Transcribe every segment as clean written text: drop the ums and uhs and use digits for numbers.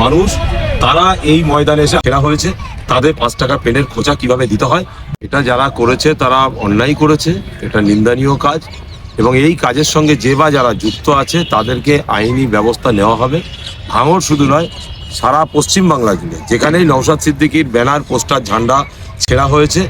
মানুষ তারা এই ময়দানে এসে ফেরা হয়েছে। তাদের 5 টাকা পেনের খোঁচা কিভাবে দিতে হয়, এটা যারা করেছে তারা অন্যায় করেছে, এটা নিন্দনীয় কাজ। এবং এই কাজের সঙ্গে যে বা যারা যুক্ত আছে তাদেরকে আইনি ব্যবস্থা নেওয়া হবে। ভাঙড় শুধু নয়, সারা পশ্চিমবাংলা জুড়ে যেখানেই নওশাদ সিদ্দিকীর ব্যানার, পোস্টার, ঝান্ডা ছেঁড়া হয়েছে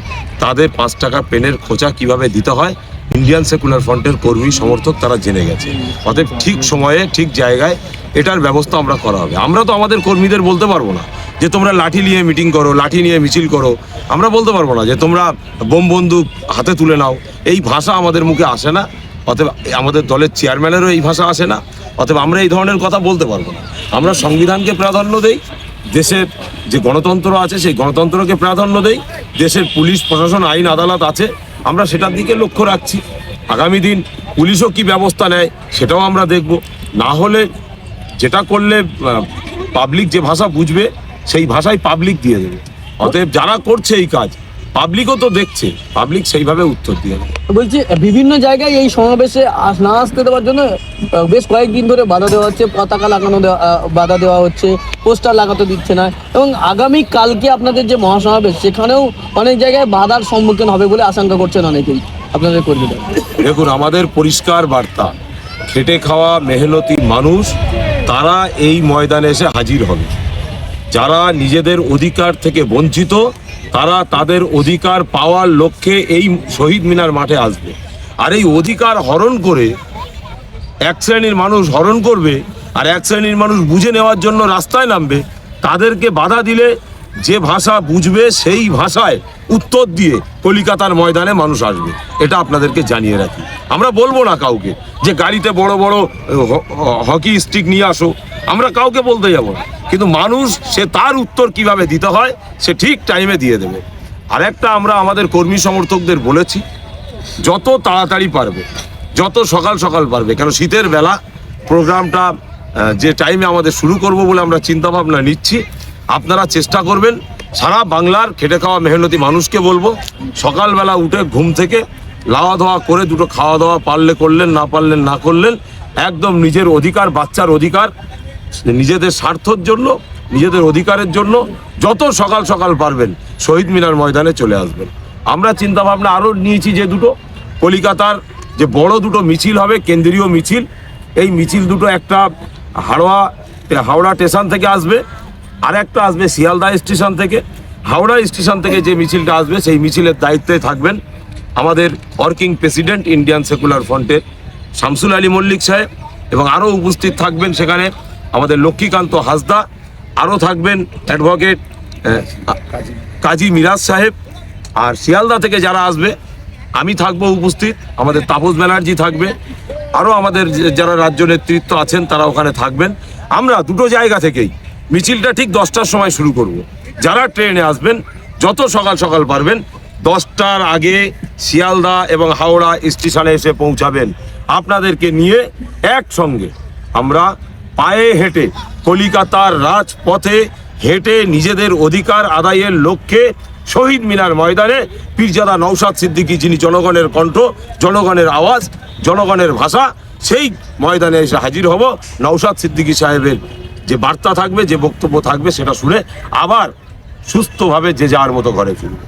তাদের 5 টাকা পেনের খোঁচা কিভাবে দিতে হয় ইন্ডিয়ান সেকুলার ফ্রন্টের কর্মী সমর্থক তারা জেনে গেছে। অতএব ঠিক সময়ে ঠিক জায়গায় এটার ব্যবস্থা আমরা করা হবে। আমরা তো আমাদের কর্মীদের বলতে পারবো না যে তোমরা লাঠি নিয়ে মিটিং করো, লাঠি নিয়ে মিছিল করো। আমরা বলতে পারবো না যে তোমরা বোম বন্দুক হাতে তুলে নাও। এই ভাষা আমাদের মুখে আসে না। অতএব আমাদের দলের চেয়ারম্যানেরও এই ভাষা আসে না। অতএব আমরা এই ধরনের কথা বলতে পারবো না। আমরা সংবিধানকে প্রাধান্য দেই, দেশের যে গণতন্ত্র আছে সেই গণতন্ত্রকে প্রাধান্য দেই, দেশের পুলিশ প্রশাসন, আইন আদালত আছে, আমরা সেটার দিকে লক্ষ্য রাখছি। আগামী দিন পুলিশও কি ব্যবস্থা নেয় সেটাও আমরা দেখব। না হলে যেটা করলে পাবলিক যে ভাষা বুঝবে সেই ভাষাই পাবলিক দিয়ে দেবে। অতএব যারা করছে এই কাজ পাবলিকও তো দেখছে, পাবলিক সেইভাবে উত্তর দিয়ে দেবে। বলছি বিভিন্ন জায়গায় এই সমাবেশে না আসতে দেওয়ার জন্য বেশ কয়েকদিন ধরে বাধা দেওয়া হচ্ছে, পতাকা লাগানো বাধা দেওয়া হচ্ছে, পোস্টার লাগাতে দিচ্ছে না, এবং আগামী কালকে আপনাদের যে মহাসমাবেশ সেখানেও অনেক জায়গায় বাধার সম্মুখীন হবে বলে আশঙ্কা করছেন অনেকেই আপনাদের কর্মীরা। দেখুন, আমাদের পরিষ্কার বার্তা, খেটে খাওয়া মেহনতি মানুষ তারা এই ময়দানে এসে হাজির হবে। যারা নিজেদের অধিকার থেকে বঞ্চিত তারা তাদের অধিকার পাওয়ার লক্ষ্যে এই শহীদ মিনার মাঠে আসবে। আর এই অধিকার হরণ করে এক শ্রেণীর মানুষ হরণ করবে আর এক শ্রেণীর মানুষ বুঝে নেওয়ার জন্য রাস্তায় নামবে। তাদেরকে বাধা দিলে যে ভাষা বুঝবে সেই ভাষায় উত্তর দিয়ে কলিকাতার ময়দানে মানুষ আসবে। এটা আপনাদেরকে জানিয়ে রাখি। আমরা বলবো না কাউকে যে গাড়িতে বড় বড় হকি স্টিক নিয়ে আসো, আমরা কাউকে বলতে যাব না। কিন্তু মানুষ সে তার উত্তর কিভাবে দিতে হয় সে ঠিক টাইমে দিয়ে দেবে। আর একটা আমরা আমাদের কর্মী সমর্থকদের বলেছি, যত তাড়াতাড়ি পারবে, যত সকাল সকাল পারবে, কেন শীতের বেলা প্রোগ্রামটা যে টাইমে আমাদের শুরু করব বলে আমরা চিন্তা ভাবনা নিচ্ছি, আপনারা চেষ্টা করবেন। সারা বাংলার খেটে খাওয়া মেহনতি মানুষকে বলবো, সকালবেলা উঠে ঘুম থেকে লাওয়া ধোয়া করে দুটো খাওয়া দাওয়া পারলে করলেন, না পারলেন না করলেন, একদম নিজের অধিকার, বাচ্চার অধিকার, নিজেদের স্বার্থের জন্য, নিজেদের অধিকারের জন্য যত সকাল সকাল পারবেন শহীদ মিনার ময়দানে চলে আসবেন। আমরা চিন্তা ভাবনা আরও নিয়েছি যে দুটো কলিকাতার যে বড় দুটো মিছিল হবে, কেন্দ্রীয় মিছিল। এই মিছিল দুটো একটা হাওড়া স্টেশন থেকে আসবে, আর একটা আসবে শিয়ালদা স্টেশন থেকে। হাওড়া স্টেশন থেকে যে মিছিলটা আসবে সেই মিছিলের দায়িত্বে থাকবেন আমাদের ওয়ার্কিং প্রেসিডেন্ট ইন্ডিয়ান সেকুলার ফ্রন্টের শামসুল আলী মল্লিক সাহেব, এবং আরও উপস্থিত থাকবেন সেখানে আমাদের লক্ষ্মীকান্ত হাসদা, আরও থাকবেন অ্যাডভোকেট কাজী মিরাজ সাহেব। আর শিয়ালদা থেকে যারা আসবে আমি থাকবো উপস্থিত, আমাদের তাপস ব্যানার্জি থাকবে, আরও আমাদের যারা রাজ্য নেতৃত্ব আছেন তারা ওখানে থাকবেন। আমরা দুটো জায়গা থেকেই মিছিলটা ঠিক 10টার সময় শুরু করব। যারা ট্রেনে আসবেন যত সকাল সকাল পারবেন 10টার আগে শিয়ালদা এবং হাওড়া স্টেশনে এসে পৌঁছাবেন। আপনাদেরকে নিয়ে একসঙ্গে আমরা পায়ে হেঁটে কলিকাতার রাজপথে হেঁটে নিজেদের অধিকার আদায়ের লক্ষ্যে শহীদ মিনার ময়দানে পীরজাদা নওশাদ সিদ্দিকী, যিনি জনগণের কণ্ঠ, জনগণের আওয়াজ, জনগণের ভাষা, সেই ময়দানে এসে হাজির হব। নওশাদ সিদ্দিকী সাহেবের যে বার্তা থাকবে, যে বক্তব্য থাকবে সেটা শুনে আবার সুস্থভাবে যে যার মতো ঘরে ফিরবে।